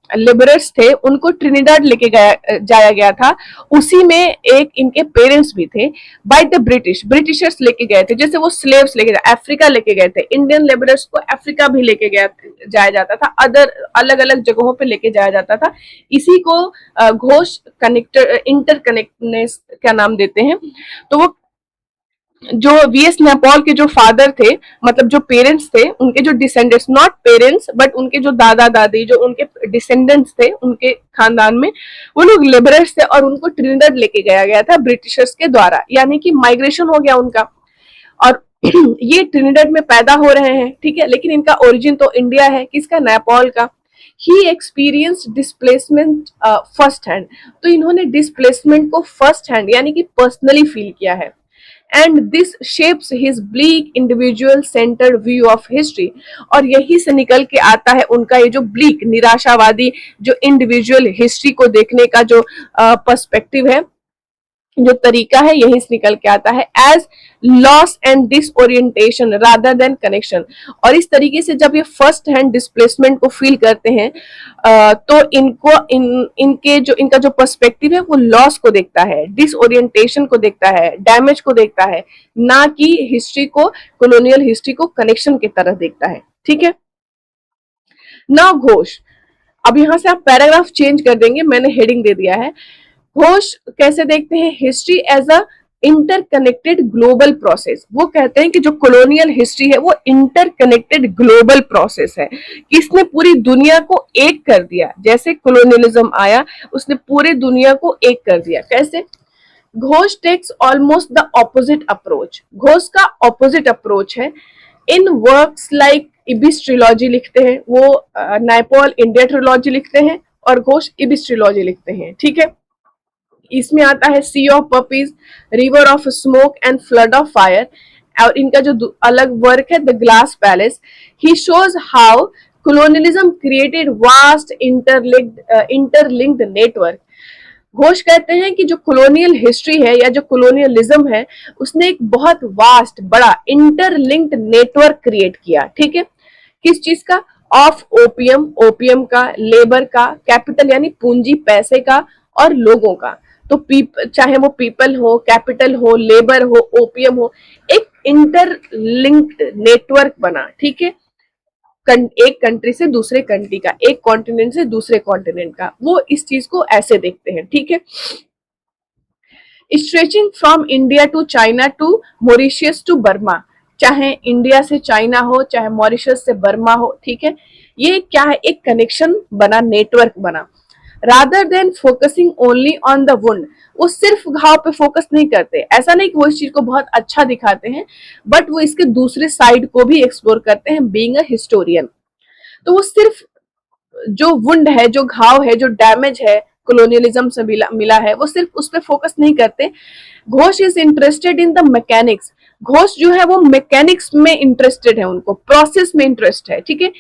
लेबरर्स थे, उनको ट्रिनिडाड लेके जाया गया था, उसी में एक इनके पेरेंट्स भी थे, बाय द ब्रिटिशर्स लेके गए थे, जैसे वो स्लेव्स लेके अफ्रीका लेके गए थे, इंडियन लेबरर्स को अफ्रीका भी लेके जाया जाता था, अदर अलग अलग जगहों पे लेके जाया जाता था। इसी को घोष कनेक्टर इंटरकनेक्टनेस क्या नाम देते हैं। तो वो जो वीएस नैपॉल के जो फादर थे, मतलब जो पेरेंट्स थे, उनके जो डिसेंडेंट्स, नॉट पेरेंट्स बट उनके जो दादा दादी, जो उनके डिसेंडेंट्स थे उनके खानदान में, वो लोग लेबरर्स थे और उनको ट्रिनिडाड लेके गया था ब्रिटिशर्स के द्वारा, यानी कि माइग्रेशन हो गया उनका, और ये ट्रिनिडाड में पैदा हो रहे हैं। ठीक है, लेकिन इनका ओरिजिन तो इंडिया है, किसका? नैपॉल का। ही एक्सपीरियंस डिस्प्लेसमेंट फर्स्ट हैंड, तो इन्होंने डिस्प्लेसमेंट को फर्स्ट हैंड यानी कि पर्सनली फील किया है। And this shapes his bleak individual centred view of history, और यही से निकल के आता है उनका ये जो ब्लीक, निराशावादी जो इंडिविजुअल हिस्ट्री को देखने का जो पर्सपेक्टिव है, जो तरीका है, यही से निकल के आता है। As loss and disorientation rather than connection, और इस तरीके से जब ये फर्स्ट हैंड डिस्प्लेसमेंट को फील करते हैं तो इनके जो इनका जो पर्सपेक्टिव है वो लॉस को देखता है, डिसओरिएंटेशन को देखता है, डैमेज को देखता है, ना कि हिस्ट्री को, कॉलोनियल हिस्ट्री को कनेक्शन की तरह देखता है। ठीक है, नाउ घोष, अब यहां से आप पैराग्राफ चेंज कर देंगे, मैंने हेडिंग दे दिया है। घोष कैसे देखते हैं history? As a interconnected global process. वो कहते हैं कि जो कॉलोनियल हिस्ट्री है वो इंटरकनेक्टेड ग्लोबल प्रोसेस है, किसने पूरी दुनिया को एक कर दिया, जैसे कॉलोनियलिज्म आया उसने पूरी दुनिया को एक कर दिया। कैसे? Ghosh takes almost the opposite approach, Ghosh का ऑपोजिट अप्रोच है। In works like ibis trilogy लिखते हैं वो, नैपॉल इंडिया ट्रिलॉजी लिखते हैं और घोष इबिस ट्रिलॉजी लिखते हैं। ठीक है, इसमें आता है sea of poppies, river of smoke and flood of fire, और इनका जो अलग वर्क है the glass palace. He shows how colonialism created vast interlinked network। Ghosh कहते हैं कि जो कॉलोनियल हिस्ट्री है या जो कॉलोनियलिज्म है उसने एक बहुत वास्ट, बड़ा इंटरलिंक्ड नेटवर्क क्रिएट किया। ठीक है, किस चीज का? ऑफ ओपियम, ओपियम का, लेबर का, कैपिटल यानी पूंजी, पैसे का, और लोगों का। तो चाहे वो पीपल हो, कैपिटल हो, लेबर हो, ओपियम हो, एक इंटरलिंक्ड नेटवर्क बना। ठीक है, एक कंट्री से दूसरे कंट्री का, एक कॉन्टिनेंट से दूसरे कॉन्टिनेंट का, वो इस चीज को ऐसे देखते हैं, ठीक है। Stretching from India to China to Mauritius to Burma, चाहे इंडिया से चाइना हो, चाहे मॉरिशस से बर्मा हो, ठीक है। ये क्या है, एक कनेक्शन बना, नेटवर्क बना। Rather than focusing only on the wound, वो सिर्फ घाव पे फोकस नहीं करते, ऐसा नहीं कि वो इस चीज को बहुत अच्छा दिखाते हैं, बट वो इसके दूसरे साइड को भी एक्सप्लोर करते हैं, बीइंग अ हिस्टोरियन। तो वो सिर्फ जो वुंड है, जो घाव है, जो डैमेज है कॉलोनियलिज्म से मिला है, वो सिर्फ उस पर फोकस नहीं करते। Ghosh is interested in the mechanics, Ghosh जो है वो मैकेनिक्स में इंटरेस्टेड है, उनको प्रोसेस में इंटरेस्ट है, ठीक है।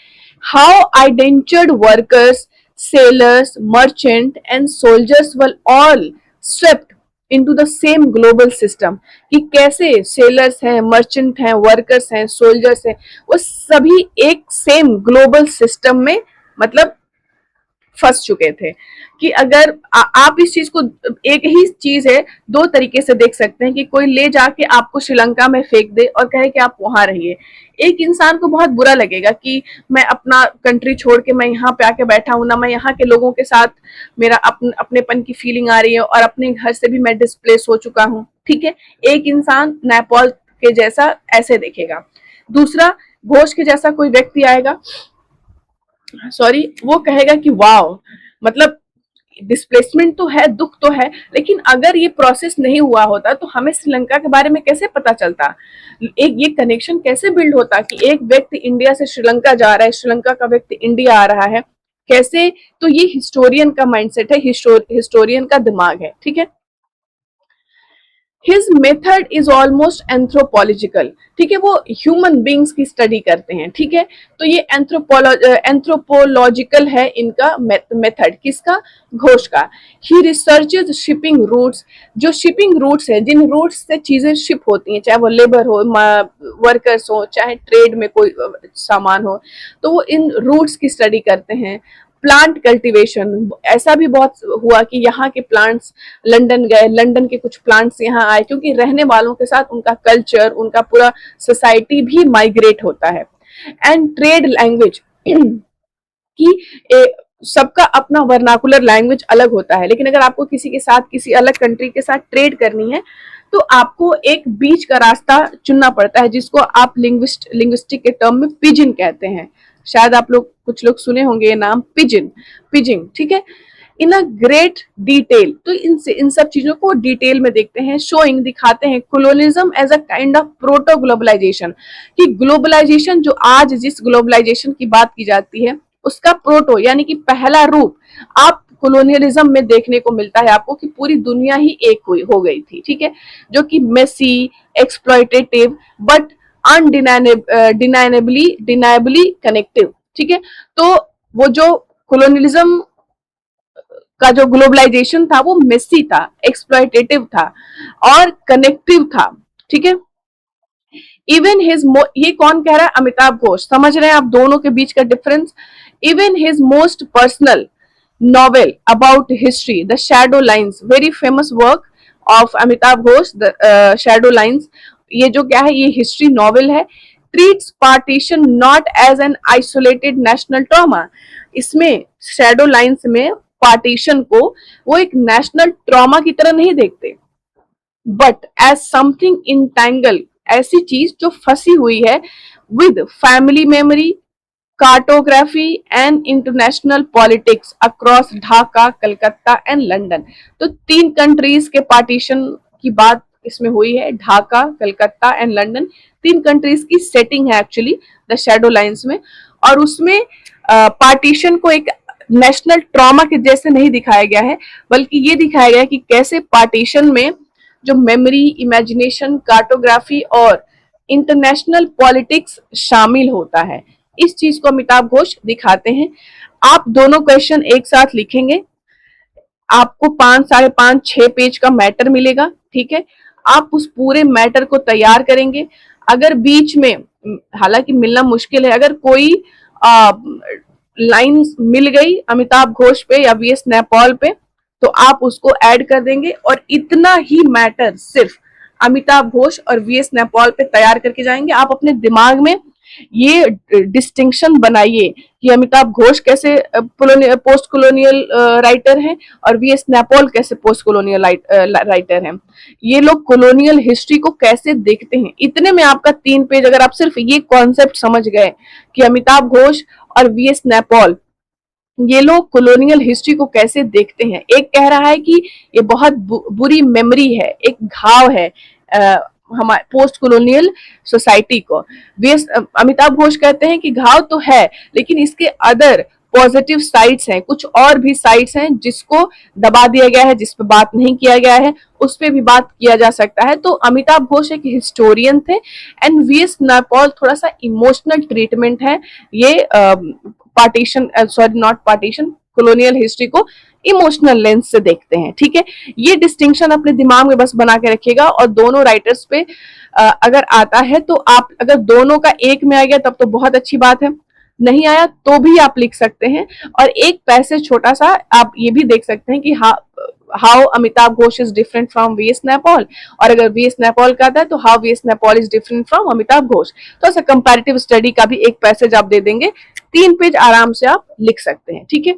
How indentured workers, sailors, merchant and soldiers were all swept into the same global system, कि कैसे सेलर्स हैं, मर्चेंट हैं, वर्कर्स हैं, सोल्जर्स हैं, वो सभी एक सेम ग्लोबल सिस्टम में मतलब फंस चुके थे। कि अगर आप इस चीज को, एक ही चीज है, दो तरीके से देख सकते हैं, कि कोई ले जाके आपको श्रीलंका में फेंक दे और कहे कि आप वहां रहिए। एक इंसान को बहुत बुरा लगेगा कि मैं अपना कंट्री छोड़ के मैं यहाँ पे आके बैठा हूं ना, मैं यहाँ के लोगों के साथ मेरा अपनेपन की फीलिंग आ रही है, और अपने घर से भी मैं डिस्प्लेस हो चुका हूँ, ठीक है। एक इंसान नेपाल के जैसा ऐसे देखेगा। दूसरा, घोष के जैसा कोई व्यक्ति आएगा, सॉरी, वो कहेगा कि वाओ, मतलब डिस्प्लेसमेंट तो है, दुख तो है, लेकिन अगर ये प्रोसेस नहीं हुआ होता तो हमें श्रीलंका के बारे में कैसे पता चलता, एक ये कनेक्शन कैसे बिल्ड होता कि एक व्यक्ति इंडिया से श्रीलंका जा रहा है, श्रीलंका का व्यक्ति इंडिया आ रहा है, कैसे। तो ये हिस्टोरियन का माइंडसेट है, हिस्टोरियन का दिमाग है, ठीक है। His method is almost anthropological, ठीक है, वो ह्यूमन बींग्स की स्टडी करते हैं, ठीक है। तो ये एंथ्रोपोलॉजिकल है इनका मेथड, किसका, घोष का। ही रिसर्चेज शिपिंग रूट्स, जो शिपिंग रूट्स है, जिन रूट्स से चीजें शिप होती हैं, चाहे वो लेबर हो, वर्कर्स हो, चाहे ट्रेड में कोई सामान हो, तो वो इन रूट्स की स्टडी करते हैं। प्लांट कल्टीवेशन, ऐसा भी बहुत हुआ कि यहाँ के प्लांट्स लंदन गए, लंदन के कुछ प्लांट्स यहाँ आए, क्योंकि रहने वालों के साथ उनका कल्चर, उनका पूरा सोसाइटी भी माइग्रेट होता है। एंड ट्रेड लैंग्वेज, कि सबका अपना वर्नाकुलर लैंग्वेज अलग होता है, लेकिन अगर आपको किसी के साथ, किसी अलग कंट्री के साथ ट्रेड करनी है, तो आपको एक बीच का रास्ता चुनना पड़ता है, जिसको आप लिंग्विस्टिक के टर्म में पिजिन कहते हैं। शायद आप लोग, कुछ लोग सुने होंगे ये नाम, पिजिंग, ठीक है। इन अ ग्रेट डिटेल, तो इन सब चीजों को डिटेल में देखते हैं, शोइंग, दिखाते हैं colonialism as a kind of proto globalization, कि ग्लोबलाइजेशन, जो आज जिस ग्लोबलाइजेशन की बात की जाती है, उसका प्रोटो यानी कि पहला रूप आप कोलोनियलिज्म में देखने को मिलता है आपको, कि पूरी दुनिया ही एक हो गई थी, ठीक है, जो कि मेसी, एक्सप्लॉयटेटिव, बट डिनाइबली कनेक्टिव, ठीक है। तो वो जो कोलोनियलिज्म का जो ग्लोबलाइजेशन था, वो मेसी था, एक्सप्लॉयटेटिव था और कनेक्टिव था, ठीक है। इवन हिज, ये कौन कह रहा है, अमिताभ घोष, समझ रहे हैं आप दोनों के बीच का difference. Even his most personal novel about history, The Shadow Lines, very famous work of Amitabh Ghosh, The Shadow Lines, ये जो क्या है, ये हिस्ट्री नॉवेल है। Treats partition not as an isolated national trauma, इसमें शैडो लाइन्स में partition को वो एक नेशनल ट्रॉमा की तरह नहीं देखते, बट एज समथिंग इंटैंगल, ऐसी चीज जो फंसी हुई है with family memory, cartography and international politics across Dhaka, Calcutta and London. तो 3 कंट्रीज के पार्टीशन की बात इसमें हुई है, Dhaka, Calcutta and London, 3 countries की सेटिंग है एक्चुअली द शैडो लाइन्स में। और उसमें पार्टीशन को एक नेशनल ट्रॉमा के जैसे नहीं दिखाया गया है, बल्कि ये दिखाया गया है कि कैसे पार्टीशन में जो मेमोरी, इमेजिनेशन, कार्टोग्राफी और इंटरनेशनल पॉलिटिक्स शामिल होता है। इस चीज को अमिताभ घोष दिखाते हैं। आप दोनों क्वेश्चन एक साथ लिखेंगे, आपको 5, 5.5, 6 पेज का मैटर मिलेगा, ठीक है। आप उस पूरे मैटर को तैयार करेंगे। अगर बीच में, हालांकि मिलना मुश्किल है, अगर कोई लाइंस मिल गई अमिताभ घोष पे या वीएस नैपॉल पे, तो आप उसको ऐड कर देंगे, और इतना ही मैटर सिर्फ अमिताभ घोष और वीएस नैपॉल पे तैयार करके जाएंगे। आप अपने दिमाग में ये डिस्टिंक्शन बनाइए कि अमिताभ घोष कैसे पोस्ट कॉलोनियल राइटर हैं और वी एस नैपॉल कैसे पोस्ट कॉलोनियल राइटर हैं। ये लोग कॉलोनियल हिस्ट्री को कैसे देखते हैं। इतने में आपका 3 पेज, अगर आप सिर्फ ये कॉन्सेप्ट समझ गए कि अमिताभ घोष और वी एस नैपॉल ये लोग कॉलोनियल हिस्ट्री को कैसे देखते हैं। एक कह रहा है कि ये बहुत बुरी मेमोरी है, एक घाव है हमारे पोस्ट कॉलोनियल सोसाइटी को। अमिताभ घोष कहते हैं कि घाव तो है लेकिन इसके अदर पॉजिटिव साइड्स हैं, कुछ और भी साइड्स हैं जिसको दबा दिया गया है, जिस पे बात नहीं किया गया है, उस पे भी बात किया जा सकता है। तो अमिताभ घोष एक हिस्टोरियन थे एंड वी एस नैपॉल थोड़ा सा इमोशनल ट्रीटमेंट है। ये partition, sorry not partition, colonial history को इमोशनल लेंस से देखते हैं। ठीक है, ये डिस्टिंक्शन अपने दिमाग में बस बना के रखिएगा। और दोनों राइटर्स पे अगर आता है तो आप, अगर दोनों का एक में आ गया तब तो बहुत अच्छी बात है, नहीं आया तो भी आप लिख सकते हैं। और एक पैसेज छोटा सा आप ये भी देख सकते हैं कि how Amitabh Ghosh is different from V S Naipaul, और अगर वी एस नैपॉल का आता है तो how V S Naipaul is different from Amitabh Ghosh. तो ऐसा कंपैरेटिव स्टडी का भी एक पैसेज आप दे देंगे, 3 पेज आराम से आप लिख सकते हैं। ठीक है,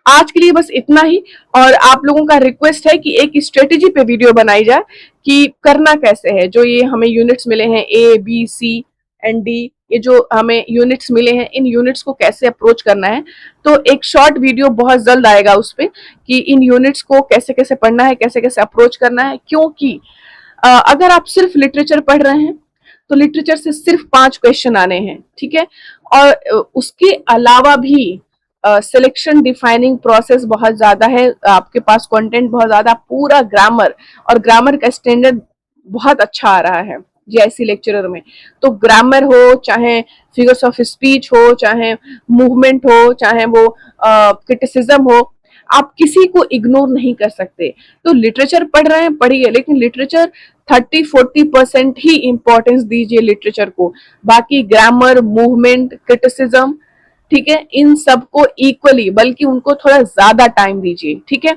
आज के लिए बस इतना ही। और आप लोगों का रिक्वेस्ट है कि एक स्ट्रेटेजी पे वीडियो बनाई जाए कि करना कैसे है। जो ये हमें यूनिट्स मिले हैं A B C and D, ये जो हमें यूनिट्स मिले हैं, इन यूनिट्स को कैसे अप्रोच करना है। तो एक शॉर्ट वीडियो बहुत जल्द आएगा उस पे कि इन यूनिट्स को कैसे कैसे पढ़ना है, कैसे कैसे अप्रोच करना है। क्योंकि अगर आप सिर्फ लिटरेचर पढ़ रहे हैं तो लिटरेचर से सिर्फ 5 क्वेश्चन आने हैं। ठीक है, और उसके अलावा भी सिलेक्शन डिफाइनिंग प्रोसेस बहुत ज्यादा है, आपके पास कंटेंट बहुत ज्यादा, पूरा ग्रामर, और ग्रामर का स्टैंडर्ड बहुत अच्छा आ रहा है जीआईसी लेक्चरर में। तो ग्रामर हो, चाहे फिगर्स ऑफ स्पीच हो, चाहे मूवमेंट हो, चाहे वो क्रिटिसिज्म हो, आप किसी को इग्नोर नहीं कर सकते। तो लिटरेचर पढ़ रहे हैं पढ़िए, लेकिन लिटरेचर 30-40% ही इंपॉर्टेंस दीजिए लिटरेचर को। बाकी ग्रामर, मूवमेंट, क्रिटिसिज्म, ठीक है, इन सबको इक्वली, बल्कि उनको थोड़ा ज्यादा टाइम दीजिए। ठीक है,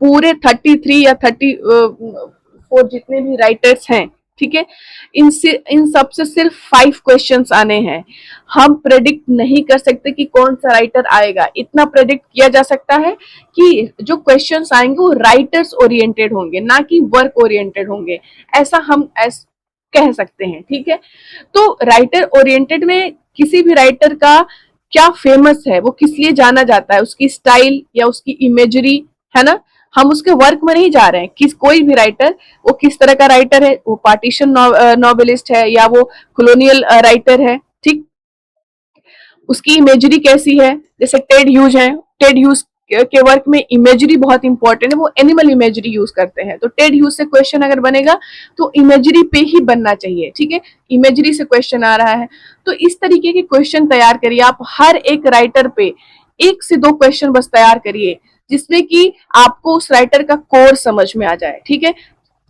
पूरे 33 या 34 जितने भी राइटर्स हैं, ठीक है, इनसे इन सब से सिर्फ 5 क्वेश्चंस आने हैं। हम प्रेडिक्ट नहीं कर सकते कि कौन सा राइटर आएगा। इतना प्रेडिक्ट किया जा सकता है कि जो क्वेश्चंस आएंगे वो राइटर्स ओरिएंटेड होंगे, ना कि वर्क ओरिएंटेड होंगे। ऐसा हम कह सकते हैं। ठीक है, तो राइटर ओरिएंटेड में किसी भी राइटर का क्या फेमस है, वो किस लिए जाना जाता है, उसकी स्टाइल या उसकी इमेजरी, है ना। हम उसके वर्क में नहीं जा रहे हैं। किस कोई भी राइटर, वो किस तरह का राइटर है, वो पार्टीशन नॉवेलिस्ट है या वो कॉलोनियल राइटर है, ठीक, उसकी इमेजरी कैसी है। जैसे टेड ह्यूज है, टेड ह्यूज के वर्क में इमेजरी बहुत इंपॉर्टेंट है, वो एनिमल इमेजरी यूज करते हैं। तो टेड ह्यूज से क्वेश्चन अगर बनेगा तो इमेजरी पे ही बनना चाहिए। ठीक है, इमेजरी से क्वेश्चन आ रहा है तो इस तरीके के क्वेश्चन तैयार करिए। आप हर एक राइटर पे 1 से 2 क्वेश्चन बस तैयार करिए, जिसमें कि आपको उस राइटर का कोर समझ में आ जाए। ठीक है,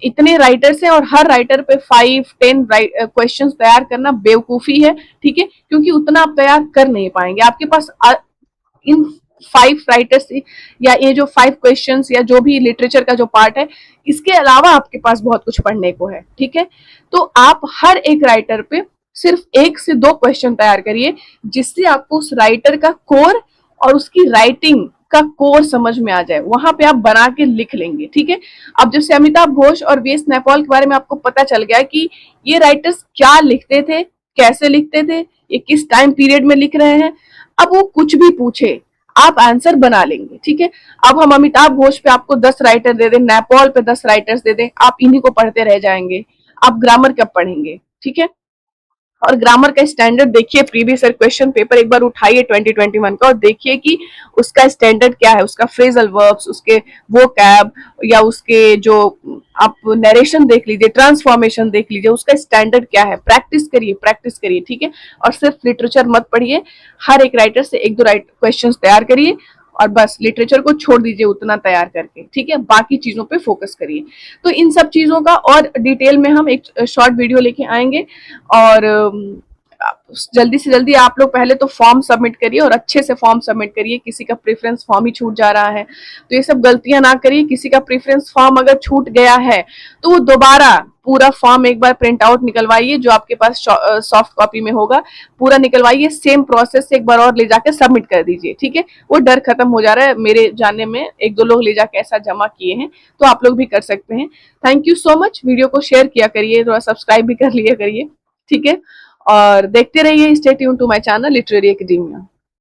इतने राइटर्स हैं और हर राइटर पे 5-10 क्वेश्चंस तैयार करना बेवकूफी है। ठीक है, क्योंकि उतना आप तैयार कर नहीं पाएंगे। आपके पास इन 5 राइटर्स या ये जो 5 क्वेश्चंस या जो भी लिटरेचर का जो पार्ट है, इसके अलावा आपके पास बहुत कुछ पढ़ने को है। ठीक है, तो आप हर एक राइटर पे सिर्फ 1 से 2 क्वेश्चन तैयार करिए, जिससे आपको उस राइटर का कोर और उसकी राइटिंग का कोर समझ में आ जाए। वहां पे आप बना के लिख लेंगे। ठीक है, अब जैसे अमिताभ घोष और वी एस नैपॉल के बारे में आपको पता चल गया कि ये राइटर्स क्या लिखते थे, कैसे लिखते थे, ये किस टाइम पीरियड में लिख रहे हैं। अब वो कुछ भी पूछे आप आंसर बना लेंगे। ठीक है, अब हम अमिताभ घोष पे आपको 10 राइटर दे दें, नैपॉल पे 10 राइटर्स दे दें, आप इन्हीं को पढ़ते रह जाएंगे। आप ग्रामर कब पढ़ेंगे। ठीक है, और ग्रामर का स्टैंडर्ड देखिए, प्रीवियस ईयर क्वेश्चन पेपर एक बार उठाइए 2021 का और देखिए कि उसका स्टैंडर्ड क्या है, उसका फ्रेजल वर्ब्स, उसके वोकैब या उसके जो आप नरेशन देख लीजिए, ट्रांसफॉर्मेशन देख लीजिए, उसका स्टैंडर्ड क्या है। प्रैक्टिस करिए, प्रैक्टिस करिए। ठीक है, और सिर्फ लिटरेचर मत पढ़िए, हर एक राइटर से 1-2 क्वेश्चन तैयार करिए और बस लिटरेचर को छोड़ दीजिए उतना तैयार करके। ठीक है, बाकी चीजों पे फोकस करिए। तो इन सब चीजों का और डिटेल में हम एक शॉर्ट वीडियो लेके आएंगे। और जल्दी से जल्दी आप लोग पहले तो फॉर्म सबमिट करिए और अच्छे से फॉर्म सबमिट करिए। किसी का प्रेफरेंस फॉर्म ही छूट जा रहा है तो ये सब गलतियां ना करिए। किसी का प्रेफरेंस फॉर्म अगर छूट गया है तो वो दोबारा पूरा फॉर्म एक बार प्रिंट आउट निकलवाइए, जो आपके पास सॉफ्ट कॉपी में होगा पूरा निकलवाइए, सेम प्रोसेस से एक बार और ले जाके सबमिट कर दीजिए, ठीक है। वो डर खत्म हो जा रहा है, मेरे जानने में एक दो लोग ले जाके ऐसा जमा किए हैं, तो आप लोग भी कर सकते हैं। Thank you so much. Video को शेयर किया करिए, थोड़ा सब्सक्राइब भी कर लिया करिए, ठीक है। और देखते रहिए, stay tuned to my channel literary academia.